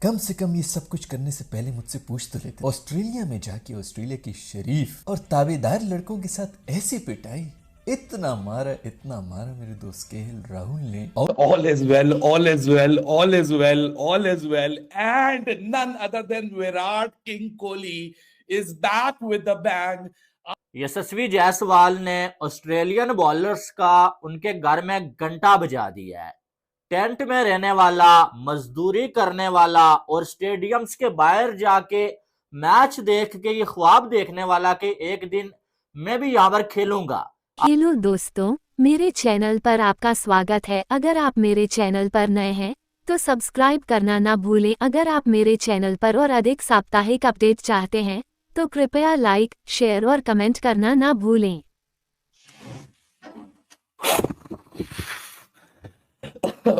कम से कम ये सब कुछ करने से पहले मुझसे पूछ तो लेते। ऑस्ट्रेलिया में जाके ऑस्ट्रेलिया की शरीफ और ताबेदार लड़कों के साथ ऐसी पिटाई, इतना मारा मेरे दोस्त केएल राहुल ने। और All is well, all is well, all is well, all is well. And none other than Virat King Kohli is back with the bang. यशस्वी जायसवाल ने ऑस्ट्रेलियन बॉलर्स का उनके घर में घंटा बजा दिया है। टेंट में रहने वाला, मजदूरी करने वाला और स्टेडियम्स के बाहर जाके मैच देख के ये ख्वाब देखने वाला कि एक दिन मैं भी यहाँ पर खेलूंगा। हेलो दोस्तों, मेरे चैनल पर आपका स्वागत है। अगर आप मेरे चैनल पर नए हैं तो सब्सक्राइब करना ना भूलें। अगर आप मेरे चैनल पर और अधिक साप्ताहिक अपडेट चाहते हैं तो कृपया लाइक, शेयर और कमेंट करना ना भूलें।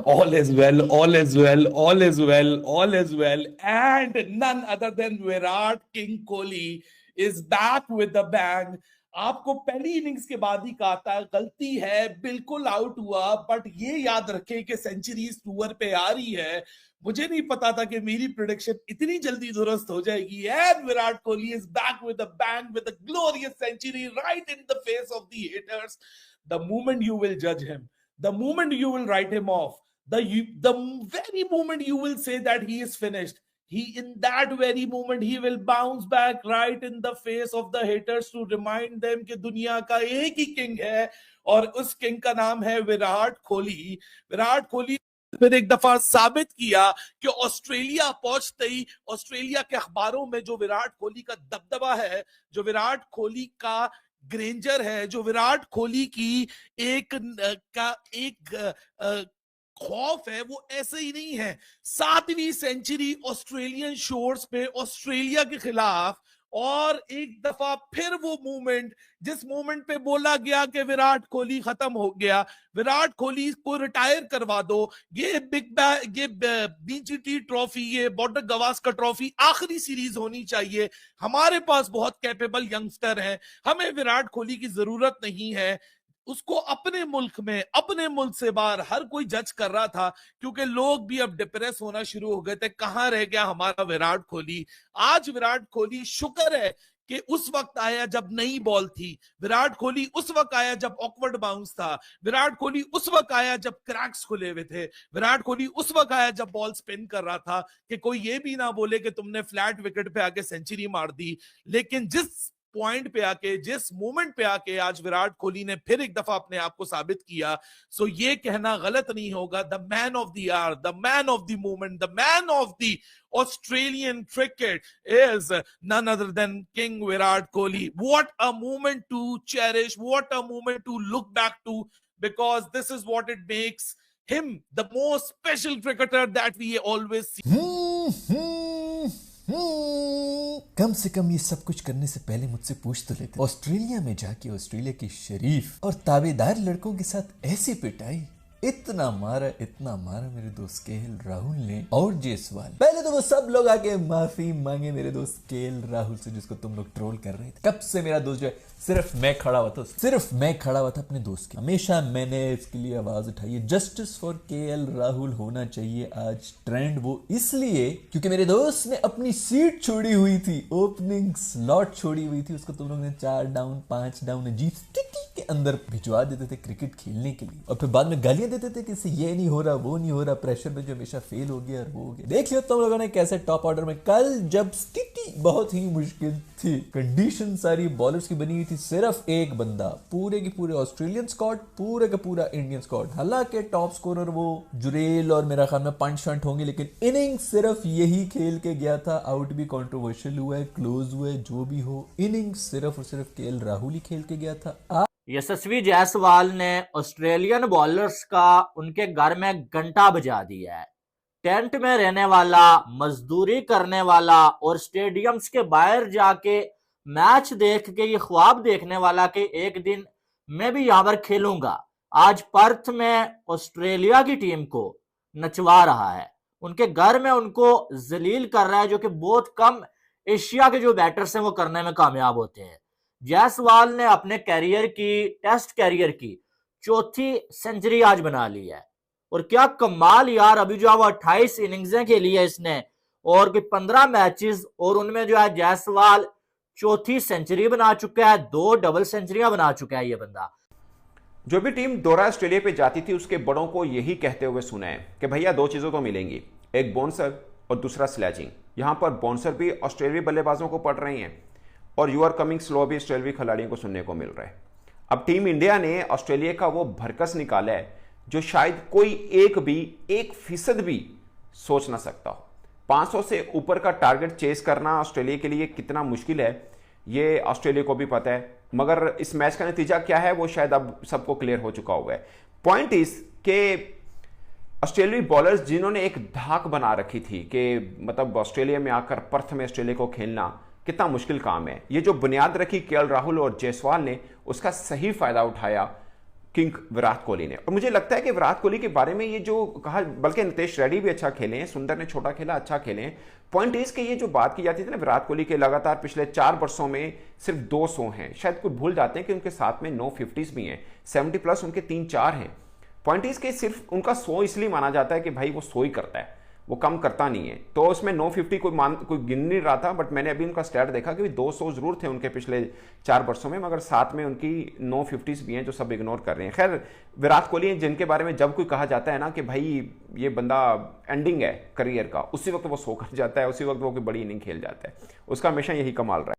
All is well, all is well, all is well, all is well. And none other than Virat King Kohli is back with the bang. आपको पहली इनिंग्स के बाद ही कहा था गलती है, बिल्कुल आउट हुआ, बट ये याद रखें कि सेंचुरीज टूर पे आ रही है। मुझे नहीं पता था कि मेरी प्रेडिक्शन इतनी जल्दी दुरुस्त हो जाएगी। And Virat Kohli is back with a bang with a glorious century right in the face of the haters. The moment you will जज him, the moment you will write him off, the very moment you will say that he is finished, in that very moment he will bounce back right in the face of the haters to remind them कि दुनिया का एक ही king है और उस king का नाम है विराट कोहली। विराट कोहली फिर एक दफा साबित किया कि ऑस्ट्रेलिया पहुंचते ही ऑस्ट्रेलिया के अखबारों में जो विराट कोहली का दबदबा है, जो विराट कोहली का ग्रेंजर है, जो विराट कोहली की एक खौफ है, वो ऐसे ही नहीं है। 7वीं सेंचुरी ऑस्ट्रेलियन शोर्स पे ऑस्ट्रेलिया के खिलाफ, और एक दफा फिर वो मूवमेंट, जिस मूवमेंट पे बोला गया कि विराट कोहली खत्म हो गया, विराट कोहली को रिटायर करवा दो, ये बीजीटी ट्रॉफी, ये बॉर्डर गवास्कर ट्रॉफी आखिरी सीरीज होनी चाहिए। हमारे पास बहुत कैपेबल यंगस्टर हैं, हमें विराट कोहली की जरूरत नहीं है। उसको अपने मुल्क में, अपने मुल्क से बाहर हर कोई जज कर रहा था, क्योंकि लोग भी अब डिप्रेस होना शुरू हो गए थे, कहां रह गया हमारा विराट कोहली। आज विराट कोहली शुक्र है कि उस वक्त आया जब नई बॉल थी, विराट कोहली उस वक्त आया जब ऑकवर्ड बाउंस था, विराट कोहली उस वक्त आया जब क्रैक्स खुले हुए थे, विराट कोहली उस वक्त आया जब बॉल स्पिन कर रहा था कि कोई ये भी ना बोले कि तुमने फ्लैट विकेट पे आके सेंचुरी मार दी। लेकिन जिस पॉइंट पे आके, जिस मोमेंट पे आके आज विराट कोहली ने फिर एक दफा अपने आप को साबित किया, सो ये कहना गलत नहीं होगा, the man of the hour, the man of the moment, the man of the Australian cricket is none other than King Virat Kohli. What a moment to cherish, what a moment to look back to, because this is what it makes him the most special cricketer that we always see. कम से कम ये सब कुछ करने से पहले मुझसे पूछ तो लेते। ऑस्ट्रेलिया में जाके ऑस्ट्रेलिया की शरीफ और ताबेदार लड़कों के साथ ऐसी पिटाई, इतना मारा मेरे दोस्त केएल राहुल ने। और जायसवाल, पहले तो वो सब लोग आके माफी मांगे मेरे दोस्त केएल राहुल से, जिसको तुम लोग ट्रोल कर रहे थे। कब से मेरा दोस्त जो है, सिर्फ मैं खड़ा हुआ था अपने दोस्त के। हमेशा मैंने इसके लिए आवाज उठाई है, जस्टिस फॉर केएल राहुल होना चाहिए आज ट्रेंड। वो इसलिए क्योंकि मेरे दोस्त ने अपनी सीट छोड़ी हुई थी, ओपनिंग स्लॉट छोड़ी हुई थी, उसको तुम लोग ने 4 डाउन 5 डाउन अजीब स्थिति के अंदर भिजवा देते थे क्रिकेट खेलने के लिए, और फिर बाद में गालियां देते थे कि इससे ये नहीं हो रहा, वो नहीं हो रहा, प्रेशर में जो हमेशा फेल हो गया और वो हो गया। देख लियो तुम लोगों ने कैसे टॉप ऑर्डर में कल, जब स्थिति बहुत ही मुश्किल थी, कंडीशन सारी बॉलर्स की बनी हुई थी, सिर्फ एक बंदा, पूरे के पूरे ऑस्ट्रेलियन स्क्वाड, पूरे का पूरा इंडियन स्क्वाड। हालांकि टॉप स्कोरर वो जुरेल और मेरा ख्याल में पंच शंट होंगे, लेकिन इनिंग सिर्फ यही खेल के गया था। आउट भी कंट्रोवर्शियल हुआ है, क्लोज हुआ है, जो भी हो, इनिंग सिर्फ और सिर्फ केएल राहुल ही खेल के गया था। यशस्वी जायसवाल ने ऑस्ट्रेलियन बॉलर्स का उनके घर में घंटा बजा दिया है। टेंट में रहने वाला, मजदूरी करने वाला और स्टेडियम्स के बाहर जाके मैच देख के ये ख्वाब देखने वाला कि एक दिन मैं भी यहाँ पर खेलूंगा, आज पर्थ में ऑस्ट्रेलिया की टीम को नचवा रहा है, उनके घर में उनको जलील कर रहा है, जो कि बहुत कम एशिया के जो बैटर्स हैं वो करने में कामयाब होते हैं। जायसवाल ने अपने कैरियर की, टेस्ट कैरियर की 4थी सेंचुरी आज बना ली है। और क्या कमाल यार, अभी जो है वो 28 इनिंग्सें खेली है इसने और कोई 15 मैचेस, और उनमें जो है जायसवाल चौथी सेंचुरी बना चुका है, 2 डबल सेंचुरियां बना चुका है ये बंदा। जो भी टीम दौरा ऑस्ट्रेलिया पे जाती थी उसके बड़ों को यही कहते हुए सुना है कि भैया 2 चीज़ों तो मिलेंगी, एक बाउंसर और दूसरा स्लैजिंग। यहां पर बाउंसर भी ऑस्ट्रेलियाई बल्लेबाजों को पड़ रही हैं और यू आर कमिंग स्लो भी ऑस्ट्रेलियाई खिलाड़ियों को सुनने को मिल रहा है। अब टीम इंडिया ने ऑस्ट्रेलिया का वो भरकस निकाला है जो शायद कोई 1% भी सोच ना सकता हो। 500 से ऊपर का टारगेट चेस करना ऑस्ट्रेलिया के लिए कितना मुश्किल है ये ऑस्ट्रेलिया को भी पता है, मगर इस मैच का नतीजा क्या है वो शायद अब सबको क्लियर हो चुका होगा। पॉइंट इस के ऑस्ट्रेलियाई बॉलर्स जिन्होंने एक धाक बना रखी थी कि मतलब ऑस्ट्रेलिया में आकर पर्थ में ऑस्ट्रेलिया को खेलना कितना मुश्किल काम है, ये जो बुनियाद रखी केएल राहुल और जायसवाल ने उसका सही फायदा उठाया किंग विराट कोहली ने। और मुझे लगता है कि विराट कोहली के बारे में ये जो कहा, बल्कि नितेश रेड्डी भी अच्छा खेले हैं, सुंदर ने छोटा खेला अच्छा खेले हैं। पॉइंट इज कि ये जो बात की जाती थी ना विराट कोहली के लगातार पिछले 4 वर्षों में सिर्फ 200 हैं, शायद कुछ भूल जाते हैं कि उनके साथ में 9 50s भी हैं, 70+ उनके 3-4 हैं। पॉइंट इज कि सिर्फ उनका 100 इसलिए माना जाता है कि भाई वो 100 ही करता है, वो कम करता नहीं है, तो उसमें 950 कोई गिन नहीं रहा था। बट मैंने अभी उनका स्टैट देखा कि 200 जरूर थे उनके पिछले 4 वर्षों में, मगर साथ में उनकी 950s भी हैं जो सब इग्नोर कर रहे हैं। खैर विराट कोहली जिनके बारे में जब कोई कहा जाता है ना कि भाई ये बंदा एंडिंग है करियर का, उसी वक्त वो 100 कर जाता है, उसी वक्त वो कोई बड़ी इनिंग खेल जाता है, उसका हमेशा यही कमाल रहा है।